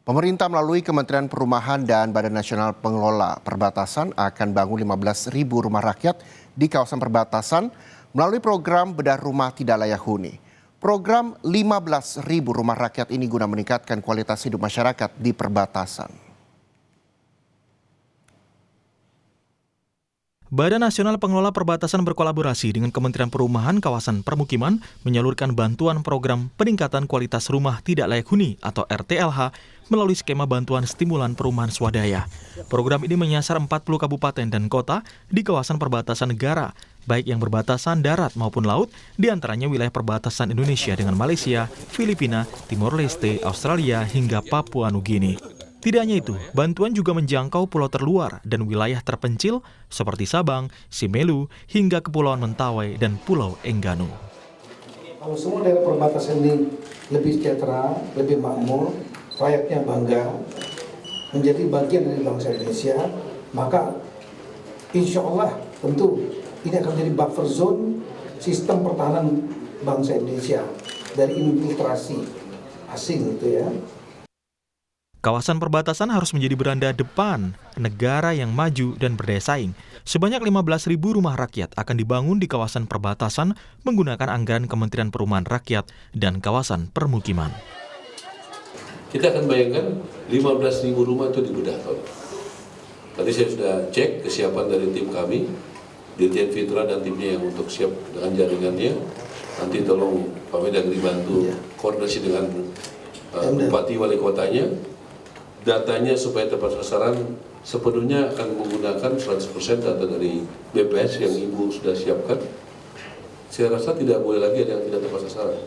Pemerintah melalui Kementerian Perumahan dan Badan Nasional Pengelola Perbatasan akan bangun 15.000 rumah rakyat di kawasan perbatasan melalui program Bedah Rumah Tidak Layak Huni. Program 15.000 rumah rakyat ini guna meningkatkan kualitas hidup masyarakat di perbatasan. Badan Nasional Pengelola Perbatasan berkolaborasi dengan Kementerian Perumahan Kawasan Permukiman menyalurkan bantuan program peningkatan kualitas rumah tidak layak huni atau RTLH melalui skema bantuan stimulan perumahan swadaya. Program ini menyasar 40 kabupaten dan kota di kawasan perbatasan negara, baik yang berbatasan darat maupun laut, diantaranya wilayah perbatasan Indonesia dengan Malaysia, Filipina, Timor Leste, Australia, hingga Papua Nugini. Tidak hanya itu, bantuan juga menjangkau pulau terluar dan wilayah terpencil seperti Sabang, Simelu, hingga Kepulauan Mentawai dan Pulau Engganu. Kalau semua daerah perbatasan ini lebih sejahtera, lebih makmur, rakyatnya bangga, menjadi bagian dari bangsa Indonesia, maka insya Allah tentu ini akan menjadi buffer zone sistem pertahanan bangsa Indonesia dari infiltrasi asing itu ya. Kawasan perbatasan harus menjadi beranda depan negara yang maju dan berdaya saing. Sebanyak 15.000 rumah rakyat akan dibangun di kawasan perbatasan menggunakan anggaran Kementerian Perumahan Rakyat dan kawasan permukiman. Kita akan bayangkan 15.000 rumah itu dibedah. Tadi saya sudah cek kesiapan dari tim kami, Dirjen Fitra dan timnya yang untuk siap dengan jaringannya. Nanti tolong Pak Mendagri bantu koordinasi dengan Bupati Wali Kotanya. Datanya supaya tepat sasaran sepenuhnya akan menggunakan 100% data dari BPS yang Ibu sudah siapkan. Saya rasa tidak boleh lagi ada yang tidak tepat sasaran.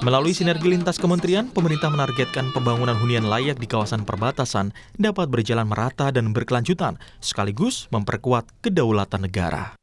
Melalui sinergi lintas kementerian, pemerintah menargetkan pembangunan hunian layak di kawasan perbatasan dapat berjalan merata dan berkelanjutan, sekaligus memperkuat kedaulatan negara.